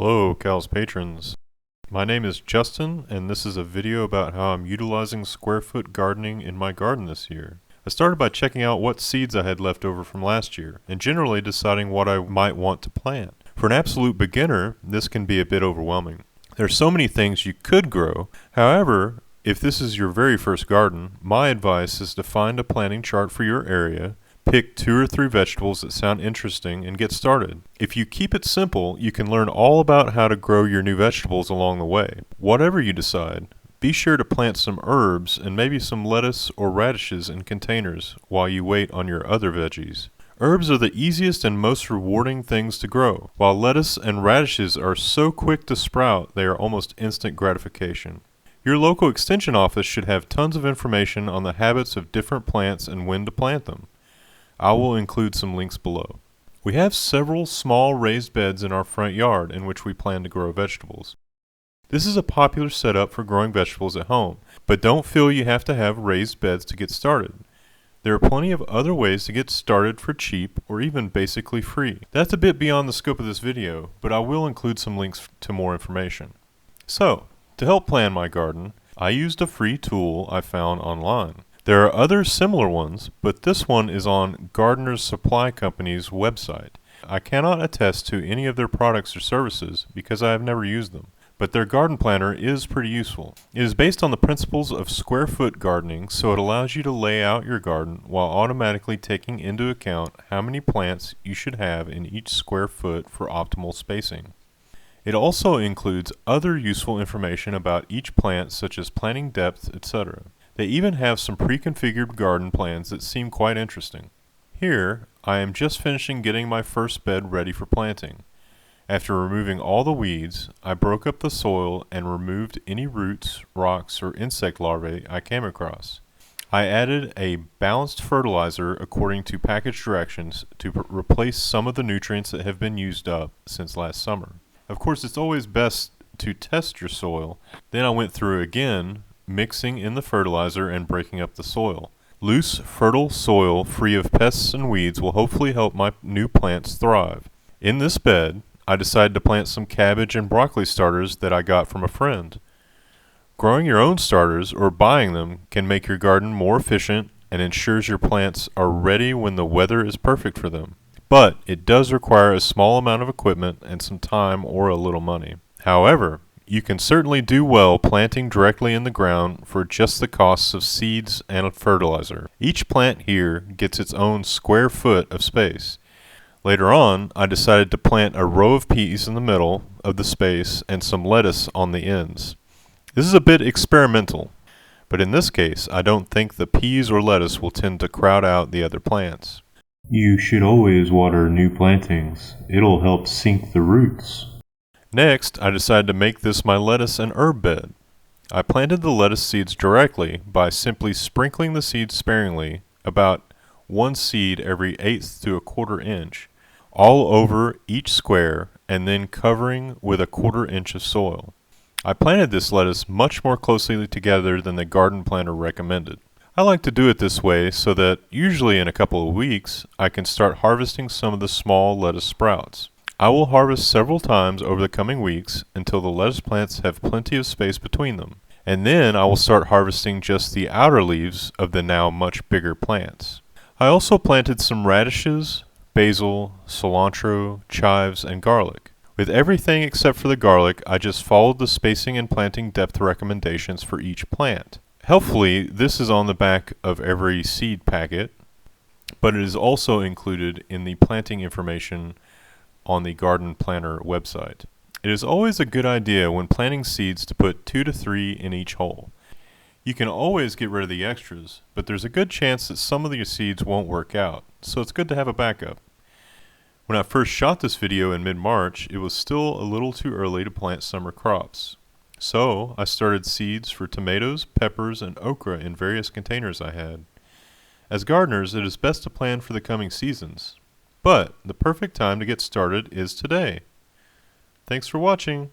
Hello, Cal's patrons. My name is Justin, and this is a video about how I'm utilizing square foot gardening in my garden this year. I started by checking out what seeds I had left over from last year, and generally deciding what I might want to plant. For an absolute beginner, this can be a bit overwhelming. There are so many things you could grow. However, if this is your very first garden, my advice is to find a planting chart for your area, pick 2 or 3 vegetables that sound interesting, and get started. If you keep it simple, you can learn all about how to grow your new vegetables along the way. Whatever you decide, be sure to plant some herbs and maybe some lettuce or radishes in containers while you wait on your other veggies. Herbs are the easiest and most rewarding things to grow. While lettuce and radishes are so quick to sprout, they are almost instant gratification. Your local extension office should have tons of information on the habits of different plants and when to plant them. I will include some links below. We have several small raised beds in our front yard in which we plan to grow vegetables. This is a popular setup for growing vegetables at home, but don't feel you have to have raised beds to get started. There are plenty of other ways to get started for cheap or even basically free. That's a bit beyond the scope of this video, but I will include some links to more information. So, to help plan my garden, I used a free tool I found online. There are other similar ones, but this one is on Gardener's Supply Company's website. I cannot attest to any of their products or services because I have never used them, but their garden planner is pretty useful. It is based on the principles of square foot gardening, so it allows you to lay out your garden while automatically taking into account how many plants you should have in each square foot for optimal spacing. It also includes other useful information about each plant, such as planting depth, etc. They even have some pre-configured garden plans that seem quite interesting. Here, I am just finishing getting my first bed ready for planting. After removing all the weeds, I broke up the soil and removed any roots, rocks, or insect larvae I came across. I added a balanced fertilizer according to package directions to replace some of the nutrients that have been used up since last summer. Of course, it's always best to test your soil. Then I went through again, mixing in the fertilizer and breaking up the soil. Loose, fertile soil free of pests and weeds will hopefully help my new plants thrive. In this bed, I decided to plant some cabbage and broccoli starters that I got from a friend. Growing your own starters or buying them can make your garden more efficient and ensures your plants are ready when the weather is perfect for them. But it does require a small amount of equipment and some time or a little money. However, you can certainly do well planting directly in the ground for just the costs of seeds and fertilizer. Each plant here gets its own square foot of space. Later on, I decided to plant a row of peas in the middle of the space and some lettuce on the ends. This is a bit experimental, but in this case, I don't think the peas or lettuce will tend to crowd out the other plants. You should always water new plantings. It'll help sink the roots. Next, I decided to make this my lettuce and herb bed. I planted the lettuce seeds directly by simply sprinkling the seeds sparingly, about 1 seed every 1/8 to 1/4 inch, all over each square, and then covering with 1/4 inch of soil. I planted this lettuce much more closely together than the garden planner recommended. I like to do it this way so that usually in a couple of weeks, I can start harvesting some of the small lettuce sprouts. I will harvest several times over the coming weeks until the lettuce plants have plenty of space between them, and then I will start harvesting just the outer leaves of the now much bigger plants. I also planted some radishes, basil, cilantro, chives, and garlic. With everything except for the garlic, I just followed the spacing and planting depth recommendations for each plant. Helpfully, this is on the back of every seed packet, but it is also included in the planting information on the garden planner website. It is always a good idea when planting seeds to put 2 to 3 in each hole. You can always get rid of the extras, but there's a good chance that some of your seeds won't work out, so it's good to have a backup. When I first shot this video in mid-March, it was still a little too early to plant summer crops. So I started seeds for tomatoes, peppers, and okra in various containers I had. As gardeners, it is best to plan for the coming seasons. But the perfect time to get started is today. Thanks for watching.